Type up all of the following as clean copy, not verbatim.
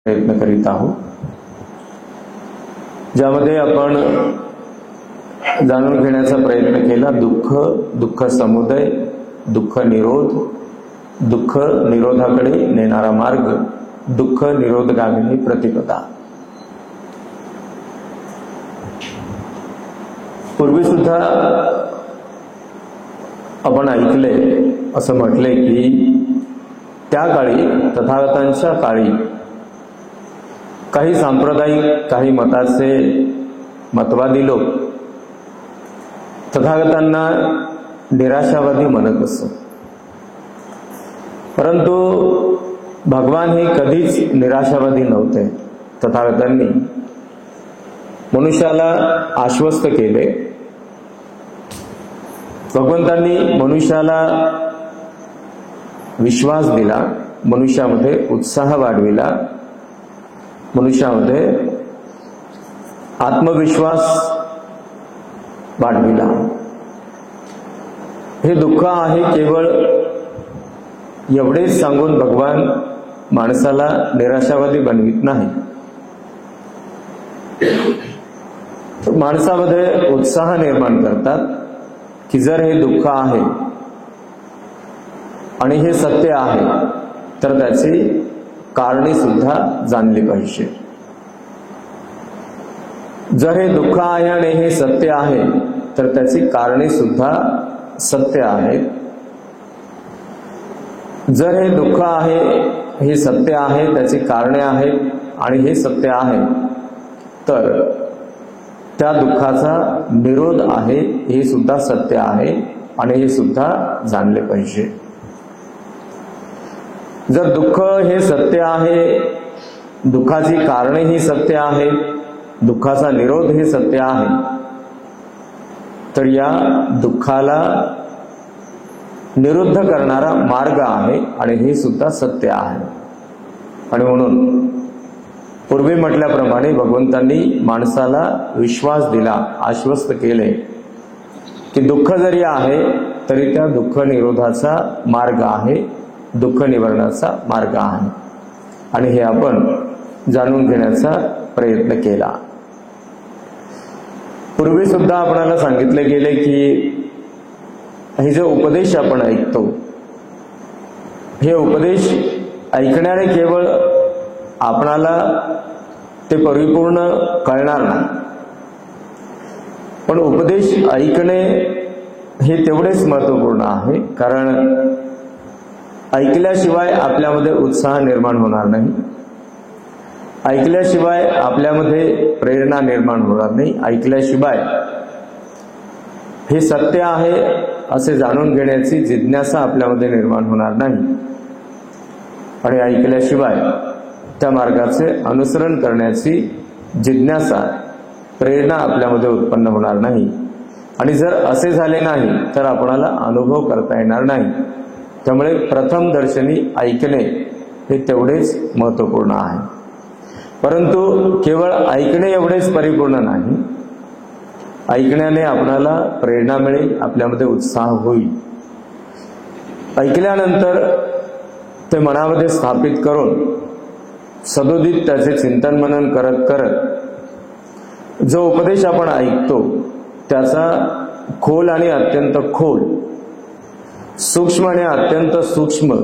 प्रयत्न करीत आहोत, ज्यामध्ये आपण जाणून घेण्याचा प्रयत्न केला दुःख, दुःख समुदय, दुःख निरोध, दुःख निरोधाकडे नेणारा मार्ग, दुःख निरोधगामिनी प्रतिपदा. पूर्वी सुद्धा आपण ऐकले, असं म्हटले की त्या काळी तथागतांच्या काळी काही सांप्रदायिक, काही मताचे मतवादी लोक तथागतांना निराशावादी म्हणत असत. परंतु भगवान हे कधीच निराशावादी नव्हते. तथागतांनी मनुष्याला आश्वस्त केले. भगवंतांनी मनुष्याला विश्वास दिला, मनुष्यामध्ये उत्साह वाढविला, मनुष्यामध्ये आत्मविश्वास वाढविला. हे दुःख आहे केवळ एवढेच सांगून भगवान माणसाला निराशावादी बनवित नाही. माणसामध्ये उत्साह निर्माण करतात की जर हे दुःख आहे आणि हे सत्य आहे तर त्याची कारणे सुद्धा जाणली पाहिजे. जर हे दुःख आहे आणि हे सत्य आहे तर त्याची कारणे सुद्धा सत्य आहेत. जर हे दुःख आहे, हे सत्य आहे, त्याची कारणे आहेत आणि हे सत्य आहे, तर त्या दुःखाचा निरोध आहे हे सुद्धा सत्य आहे आणि हे सुद्धा जाणले पाहिजे. जर दुःख हे सत्य आहे, दुःखाची कारणे ही सत्य आहेत, दुःखाचा निरोध हे सत्य आहे, तर या दुःखाला निरुद्ध करणारा मार्ग आहे आणि हे सुद्धा सत्य आहे. आणि म्हणून पूर्वी म्हटल्याप्रमाणे भगवंतांनी माणसाला विश्वास दिला, आश्वस्त केले की दुःख जरी आहे तरी त्या दुःख निरोधाचा मार्ग आहे, दुःख निवारणाचा मार्ग आहे. आणि हे आपण जाणून घेण्याचा प्रयत्न केला. पूर्वी सुद्धा आपणाला सांगितले गेले की हे जे उपदेश आपण ऐकतो, हे उपदेश ऐकणारे केवळ आपणाला ते परिपूर्ण कळणार नाही, पण उपदेश ऐकणे हे तेवढेच महत्त्वपूर्ण आहे. कारण ऐकल्याशिवाय आपल्यामध्ये उत्साह निर्माण होणार नाही, ऐकल्याशिवाय आपल्यामध्ये प्रेरणा निर्माण होणार नाही, ऐकल्याशिवाय हे सत्य आहे असे जाणून घेण्याची जिज्ञासा आपल्यामध्ये निर्माण होणार नाही, आणि ऐकल्याशिवाय त्या मार्गाचे अनुसरण करण्याची जिज्ञासा, प्रेरणा आपल्यामध्ये उत्पन्न होणार नाही. आणि जर असे झाले नाही तर आपणाला अनुभव करता येणार नाही. त्यामुळे प्रथम दर्शनी ऐकणे हे तेवढेच महत्त्वपूर्ण आहे. परंतु केवळ ऐकणे एवढेच परिपूर्ण नाही. ऐकण्याने आपणाला प्रेरणा मिळेल, आपल्यामध्ये उत्साह होईल. ऐकल्यानंतर ते मनामध्ये स्थापित करून सदोदित त्याचे चिंतन मनन करत करत जो उपदेश आपण ऐकतो त्याचा खोल आणि अत्यंत खोल, सूक्ष्म आणि अत्यंत सूक्ष्म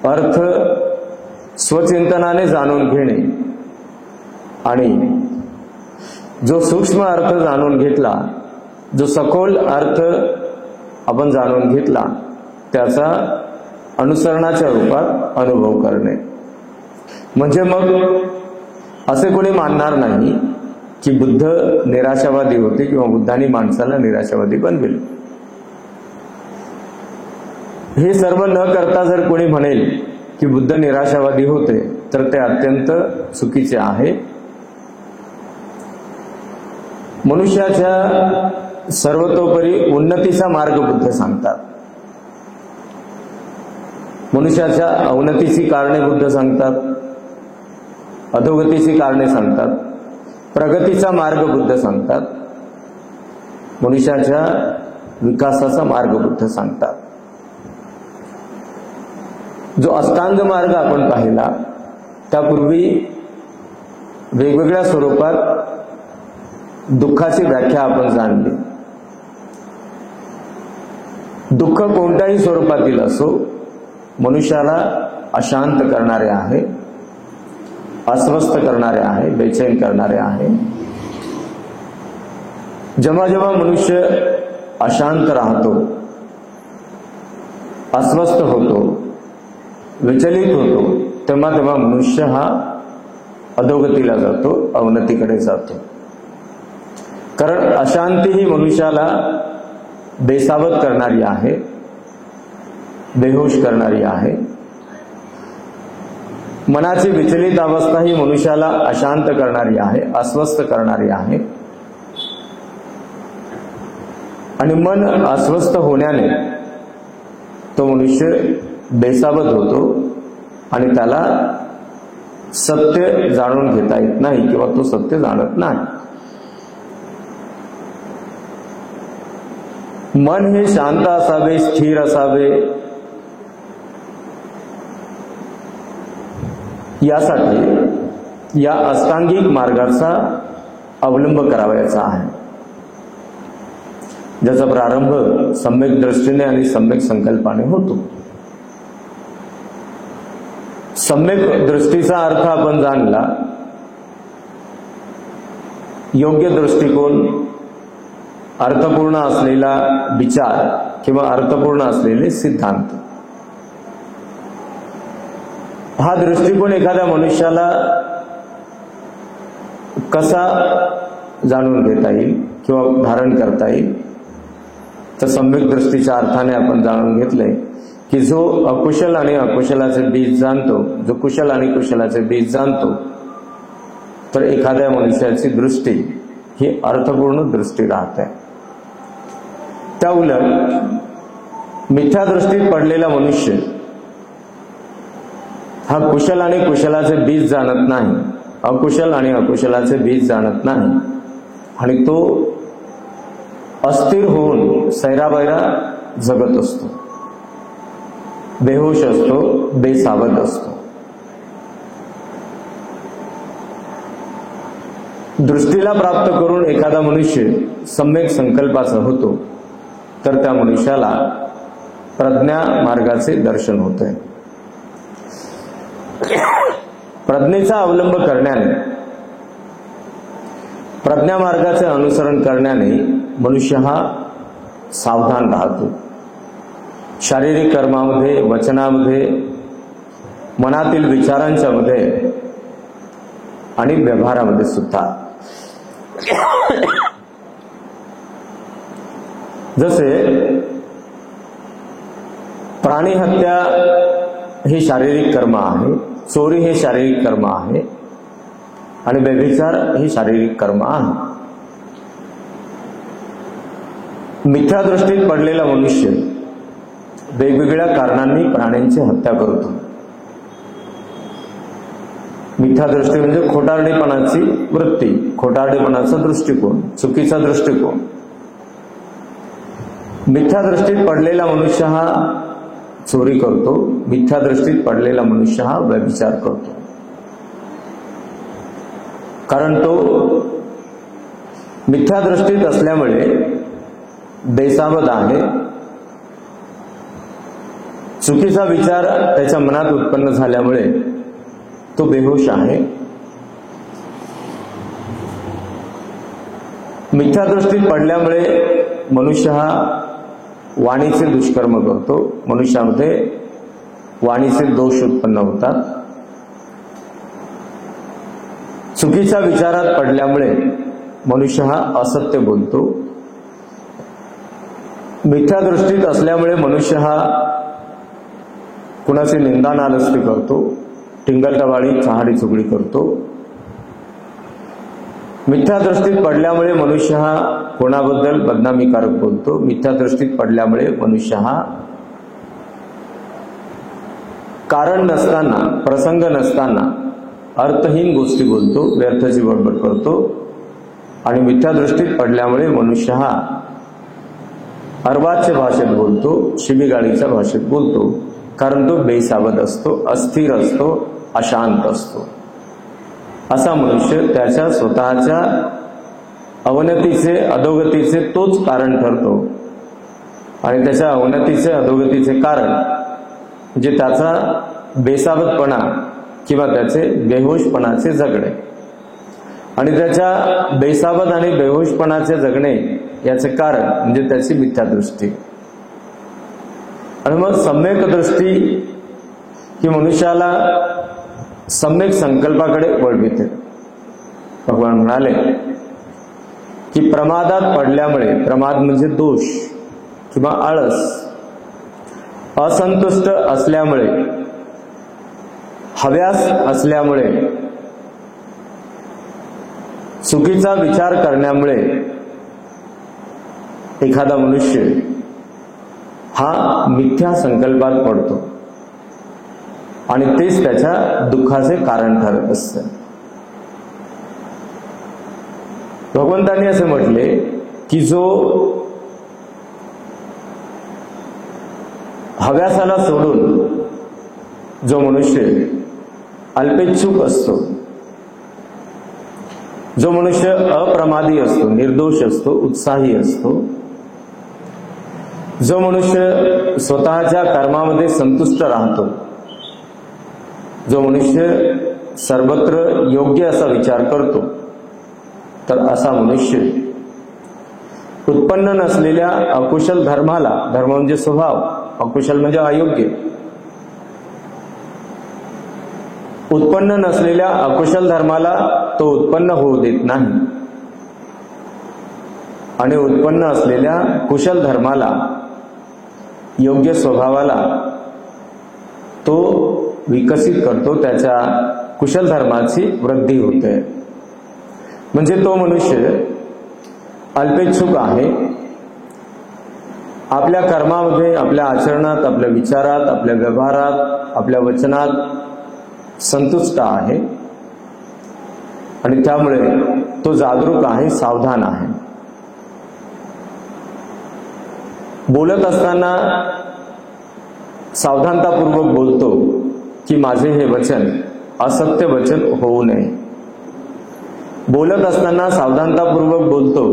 अर्थ स्वचिंतनाने जाणून घेणे, आणि जो सूक्ष्म अर्थ जाणून घेतला, जो सखोल अर्थ आपण जाणून घेतला, त्याचा अनुसरणाच्या रूपात अनुभव करणे. म्हणजे मग असे कोणी मानणार नाही की बुद्ध निराशावादी होते किंवा बुद्धांनी माणसाला निराशावादी बनविले. हे सर्व न करता जर कोणी म्हणेल की बुद्ध निराशावादी होते तर ते अत्यंत चुकीचे आहे. मनुष्याच्या सर्वतोपरी उन्नतीचा मार्ग बुद्ध सांगतात. मनुष्याच्या अवनतीची कारणे बुद्ध सांगतात, अधोगतीची कारणे सांगतात, प्रगतीचा मार्ग बुद्ध सांगतात, मनुष्याच्या विकासाचा मार्ग बुद्ध सांगतात. जो अष्टांग मार्ग आपण पाहिला त्यापूर्वी वेगवेगळ्या स्वरूपात दुःखाची व्याख्या आपण जाणली. दुःख कोणत्याही स्वरूपातील असो मनुष्याला अशांत करणारे आहे, अस्वस्थ करणारे आहे, बेचैन करणारे आहे. जेव्हा जेव्हा मनुष्य अशांत राहतो, अस्वस्थ होतो, विचलित होतो, तेव्हा तेव्हा मनुष्य हा अधोगतीला जातो, अवनतीकडे जातो. कारण अशांती ही मनुष्याला बेसावध करणारी आहे, बेहोश करणारी आहे. मनाची विचलित अवस्था ही मनुष्याला अशांत करणारी आहे, अस्वस्थ करणारी आहे. आणि मन अस्वस्थ होण्याने तो मनुष्य बेसावध होतो आणि त्याला सत्य जाणून घेता येत नाही किंवा तो सत्य जाणत नाही. मन हे शांत असावे, स्थिर असावे, यासाठी या अष्टांगिक मार्गाचा अवलंब करावयाचा आहे, ज्याचा प्रारंभ सम्यक दृष्टीने आणि सम्यक संकल्पाने होतो. सम्यक दृष्टीचा अर्थ आपण जाणला, योग्य दृष्टिकोन, अर्थपूर्ण असलेला विचार किंवा अर्थपूर्ण असलेले सिद्धांत. हा दृष्टिकोन एखाद्या मनुष्याला कसा जाणून घेता येईल किंवा धारण करता येईल, तर सम्यक दृष्टीच्या अर्थाने आपण जाणून घेतलंय की जो अकुशल आणि अकुशलाचे बीज जाणतो, जो कुशल आणि कुशलाचे बीज जाणतो, तर एखाद्या मनुष्याची दृष्टी ही अर्थपूर्ण दृष्टी राहते. त्या उलट मिथ्या दृष्टीत पडलेला मनुष्य हा कुशल आणि कुशलाचे बीज जाणत नाही, अकुशल आणि अकुशलाचे बीज जाणत नाही, आणि तो अस्थिर होऊन सैराबैरा जगत असतो, बेहोश असतो, बेसावध असतो. दृष्टीला प्राप्त करून एखादा मनुष्य सम्यक संकल्पाचा होतो, तर त्या मनुष्याला प्रज्ञा मार्गाचे दर्शन होते. प्रज्ञेचा अवलंब करण्याने, प्रज्ञा मार्गाचे अनुसरण करण्याने मनुष्य हा सावधान राहतो. शारीरिक कर्मामध्ये, वचनामध्ये, मनातील विचारांच्या मध्ये आणि व्यवहारामध्ये सुद्धा. जसे प्राणीहत्या हे शारीरिक कर्म आहे, चोरी हे शारीरिक कर्म आहे, आणि व्यभिचार हे शारीरिक कर्म आहे. मिथ्या दृष्टीत पडलेला मनुष्य वेगवेगळ्या कारणांनी प्राण्यांची हत्या करतो. मिथ्या दृष्टी म्हणजे खोटारडेपणाची वृत्ती, खोटारडेपणाचा दृष्टिकोन, चुकीचा दृष्टिकोन. मिथ्या दृष्टीत पडलेला मनुष्य हा चोरी करतो, मिथ्या दृष्टीत पडलेला मनुष्य हा व्यभिचार करतो. कारण तो मिथ्या दृष्टीत असल्यामुळे बेसावध आहे, चुकीचा विचार त्याच्या मनात उत्पन्न झाल्यामुळे तो बेहोश आहे. मिथ्या दृष्टीत पडल्यामुळे मनुष्य हा वाणीचे दुष्कर्म करतो, मनुष्यामध्ये वाणीचे दोष उत्पन्न होतात. चुकीच्या विचारात पडल्यामुळे मनुष्य हा असत्य बोलतो. मिथ्या दृष्टीत असल्यामुळे मनुष्य हा कुणाची निंदा नालस्ती करतो, टिंगलटवाळी चहाडी चुगडी करतो. मिथ्या दृष्टीत पडल्यामुळे मनुष्य हा कोणाबद्दल बदनामीकारक बोलतो. मिथ्या दृष्टीत पडल्यामुळे मनुष्य हा कारण नसताना, प्रसंग नसताना अर्थहीन गोष्टी बोलतो, व्यर्थची बडबड करतो. आणि मिथ्या दृष्टीत पडल्यामुळे मनुष्य हा अर्वाच्य भाषेत बोलतो, शिवीगाळीच्या भाषेत बोलतो. कारण तो बेसावध असतो, अस्थिर असतो, अशांत असतो. असा मनुष्य त्याच्या स्वतःच्या अवनतीचे अधोगतीचे तोच कारण ठरतो आणि त्याच्या अवनतीचे अधोगतीचे कारण म्हणजे त्याचा बेसावतपणा किंवा त्याचे बेहोशपणाचे जगणे. आणि त्याच्या बेसावत आणि बेहोशपणाचे जगणे याचे कारण म्हणजे त्याची मिथ्यादृष्टी. आणि मग सम्यक दृष्टी ही मनुष्याला सम्यक संकल्पाकडे वळविते. भगवान म्हणाले की प्रमादात पडल्यामुळे, प्रमाद म्हणजे दोष किंवा आळस, असंतुष्ट असल्यामुळे, हव्यास असल्यामुळे, चुकीचा विचार करण्यामुळे एखादा मनुष्य हा मिथ्या संकल्पात पडतो आणि तेच त्याच्या दुःखाचे कारण ठरत असते. भगवंतांनी असे म्हटले की जो हव्यासाला सोडून जो मनुष्य अल्पेच्छुक असतो, जो मनुष्य अप्रमादी असतो, निर्दोष असतो, उत्साही असतो, जो मनुष्य स्वतःच्या कर्मामध्ये संतुष्ट राहतो, जो मनुष्य सर्वत्र योग्य असा विचार करतो, तर असा मनुष्य उत्पन्न नसलेल्या अकुशल धर्माला, धर्म म्हणजे स्वभाव, अकुशल म्हणजे अयोग्य, उत्पन्न नसलेल्या अकुशल धर्माला तो उत्पन्न होऊ देत नाही आणि उत्पन्न असलेल्या कुशल धर्माला, योग्य स्वभावाला तो विकसित करतो, त्याच्या कुशल धर्माची वृद्धी होते. म्हणजे तो मनुष्य अल्पेच्छुक आहे, आपल्या कर्मामध्ये, आपल्या आचरणात, आपल्या विचारात, आपल्या व्यवहारात, आपल्या वचनात संतुष्ट आहे आणि त्यामुळे तो जागरूक आहे, सावधान आहे. बोलत असताना सावधानतापूर्वक बोलतो की माझे हे वचन असत्य वचन होऊ नये. बोलत असताना सावधानतापूर्वक बोलतो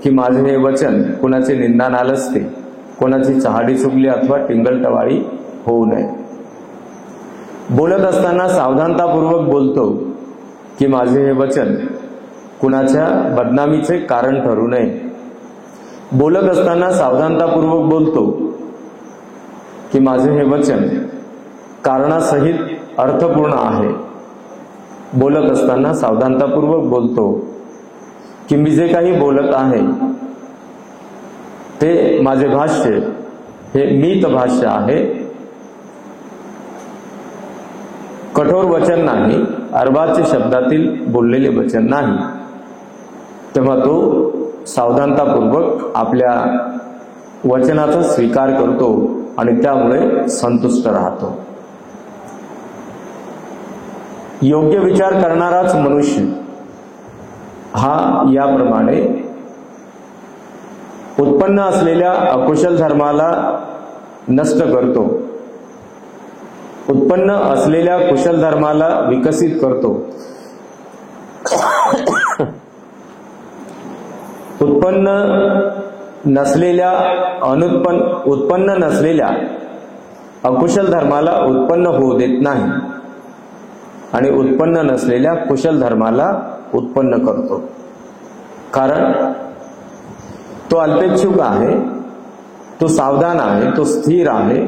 की माझे हे वचन कोणाचे निंदा नालस्ते, कोणाची चहाडी चुकली अथवा टिंगलटवाळी होऊ नये. बोलत असताना सावधानतापूर्वक बोलतो की माझे हे वचन कुणाच्या बदनामीचे कारण ठरू नये. बोलत असताना सावधानतापूर्वक बोलतो की माझे हे वचन कारणासहित अर्थपूर्ण आहे. बोलत असताना सावधानतापूर्वक बोलतो की मी जे काही बोलत आहे ते माझे भाष्य हे मीत भाष्य आहे, कठोर वचन नाही, अर्वाच्य शब्दातील बोललेले वचन नाही. तेव्हा तो सावधानतापूर्वक आपल्या वचनाचा स्वीकार करतो आणि त्यामुळे संतुष्ट राहतो. योग्य विचार करणाराच मनुष्य हा याप्रमाणे उत्पन्न असलेल्या अकुशल धर्माला नष्ट करतो, उत्पन्न असलेल्या कुशल धर्माला विकसित करतो, उत्पन्न नसलेल्या अकुशल धर्माला उत्पन्न होऊ देत नाही आणि उत्पन्न नसलेल्या कुशल धर्माला उत्पन्न करतो. कारण तो अल्पेच्छुक आहे, तो सावधान आहे, तो स्थिर आहे,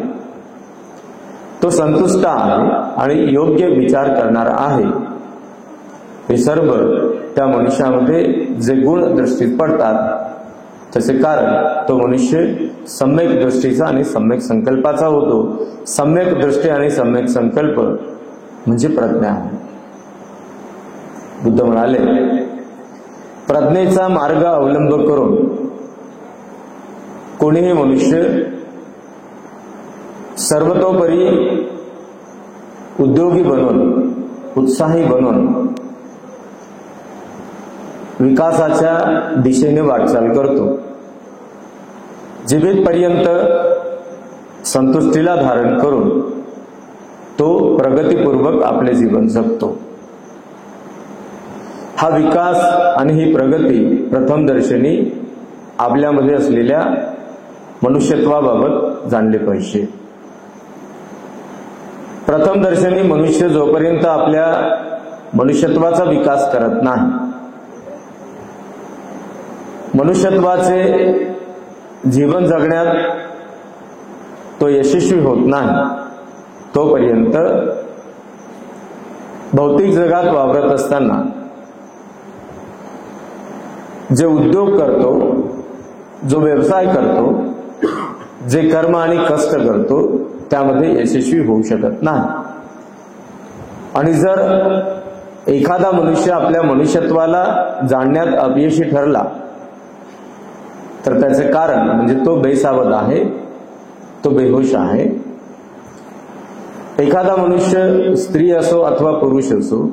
तो संतुष्ट आहे आणि योग्य विचार करणारा आहे. हे सर्व त्या मनुष्यामध्ये जे गुण दृष्टीत पडतात त्याचे कारण तो मनुष्य सम्यक दृष्टीचा आणि सम्यक संकल्पाचा होतो. सम्यक दृष्टी आणि सम्यक संकल्प म्हणजे प्रज्ञा आहे. बुद्ध म्हणाले प्रज्ञेचा मार्ग अवलंब करून कोणीही मनुष्य सर्वतोपरी उद्योगी बनून, उत्साही बनून विकासाच्या दिशेने वाटचाल करतो. जीवितपर्यंत संतुष्टीला धारण करून तो प्रगतीपूर्वक आपले जीवन जगतो. हा विकास आणि ही प्रगती प्रथमदर्शनी आपल्यामध्ये असलेल्या मनुष्यत्वाबाबत जाणले पाहिजे. प्रथमदर्शनी मनुष्य जोपर्यंत आपल्या मनुष्यत्वाचा विकास करत नाही, मनुष्यत्वाचे जीवन जगण्यात तो यशस्वी होत नाही, तोपर्यंत भौतिक जगात वावरत असताना जे उद्योग करतो, जो व्यवसाय करतो, जे कर्म आणि कष्ट करतो, त्यामध्ये यशस्वी होऊ शकत नाही. आणि जर एखादा मनुष्य आपल्या मनुष्यत्वाला जाणण्यात अपयशी ठरला तर त्याचे कारण म्हणजे तो बेसावध आहे, तो बेहोश आहे. एखादा मनुष्य स्त्री असो अथवा पुरुष असो,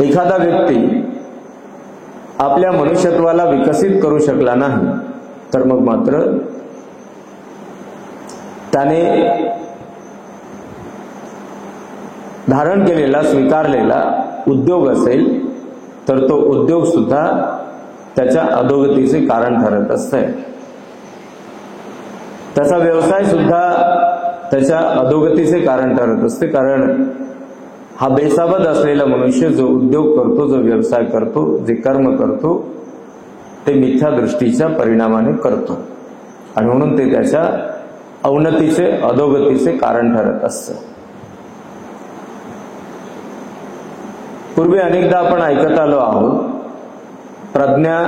एखादा व्यक्ती आपल्या मनुष्यत्वाला विकसित करू शकला नाही तर मग मात्र त्याने धारण केलेला स्वीकारलेला उद्योग असेल तर तो उद्योग सुद्धा त्याच्या अधोगतीचे कारण ठरत असते. त्याचा व्यवसाय सुद्धा त्याच्या अधोगतीचे कारण ठरत असते. कारण हा बेसावध असलेला मनुष्य जो उद्योग करतो, जो व्यवसाय करतो, जे कर्म करतो, ते मिथ्या दृष्टीच्या परिणामाने करतो आणि म्हणून ते त्याच्या अवनतीचे, अधोगतीचे कारण ठरत असतं. पूर्वी अनेकदा आपण ऐकत आलो आहोत, प्रज्ञा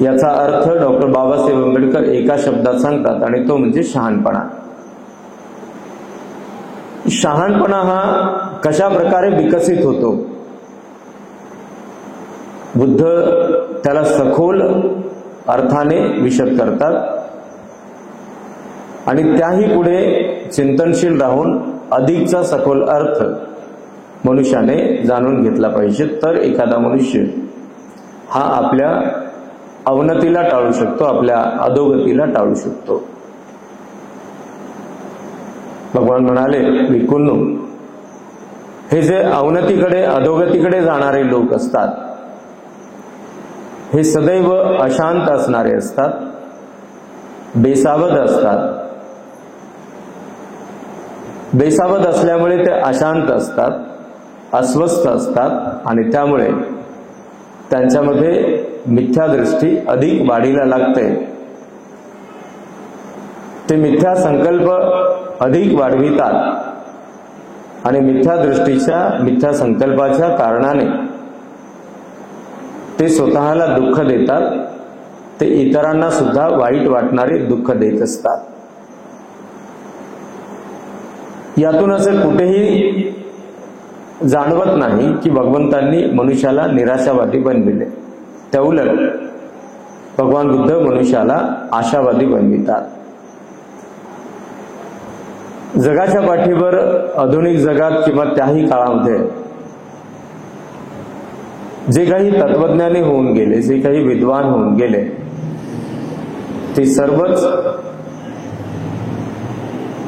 याचा अर्थ डॉक्टर बाबासाहेब आंबेडकर एका शब्दात सांगतात आणि तो म्हणजे शहाणपणा. शहाणपणा हा कशा प्रकारे विकसित होतो? बुद्ध त्याला सखोल अर्थाने विशद करतात आणि त्याही पुढे चिंतनशील राहून अधिकचा सखोल अर्थ मनुष्याने जाणून घेतला पाहिजे, तर एखादा मनुष्य हा आपल्या अवनतीला टाळू शकतो, आपल्या अधोगतीला टाळू शकतो. भगवान म्हणाले, भिक्खूंनो, हे जे अवनतीकडे, अधोगतीकडे जाणारे लोक असतात, हे सदैव अशांत असणारे असतात, बेसावध असतात. बेसावध असल्यामुळे ते अशांत असतात, अस्वस्थ असतात आणि त्यामुळे त्यांच्यामध्ये मिथ्या दृष्टी अधिक वाढीला लागते. ते मिथ्या संकल्प अधिक वाढवितात आणि मिथ्या दृष्टीच्या, मिथ्या संकल्पाच्या कारणाने ते स्वतःला दुःख देतात, ते इतरांना सुद्धा वाईट वाटणारे दुःख देत असतात. यातून असे कुठेही जाणवत नाही की भगवंतांनी मनुष्याला निराशावादी बनविले. त्या उलट भगवान बुद्ध मनुष्याला आशावादी बनवितात. जगाच्या पाठीवर, आधुनिक जगात किंवा त्याही काळामध्ये जे काही तत्वज्ञानी होऊन गेले, जे काही विद्वान होऊन गेले, ते सर्वच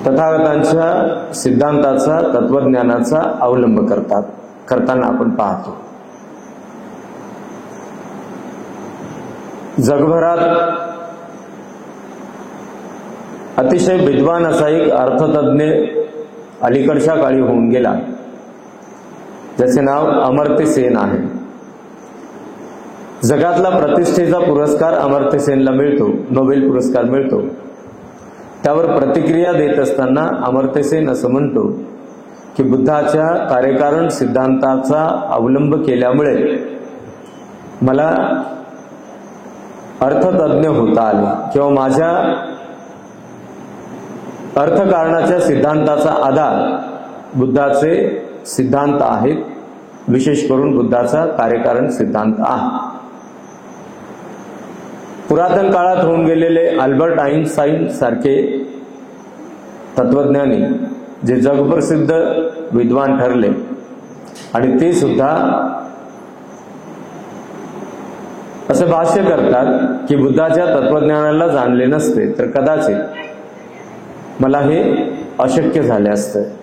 तथागतांच्या सिद्धांताचा, तत्वज्ञानाचा अवलंब करताना आपण पाहतो. जगभरात अतिशय विद्वान असा एक अर्थतज्ञ अलीकडच्या काळी होऊन गेला, ज्याचे नाव अमर्त्य सेन आहे. जगातला प्रतिष्ठेचा पुरस्कार अमर्त्य सेनला मिळतो, नोबेल पुरस्कार मिळतो. त्यावर प्रतिक्रिया देत असताना अमर्त्य सेन असं म्हणतो की बुद्धाच्या कार्यकारण सिद्धांताचा अवलंब केल्यामुळे मला अर्थतज्ञ होता आले, किंवा माझ्या अर्थकारणाच्या सिद्धांताचा आधार बुद्धाचे सिद्धांत आहेत, विशेष करून बुद्धाचा कार्यकारण सिद्धांत आहे. पुरातन काळात होऊन गेलेले अल्बर्ट आइन्स्टाईन सारखे तत्वज्ञानी जे जगप्रसिद्ध विद्वान ठरले आणि ते सुद्धा असे भाष्य करतात की बुद्धाच्या तत्वज्ञानाला जाणले नसते तर कदाचित मला हे अशक्य झाले असते.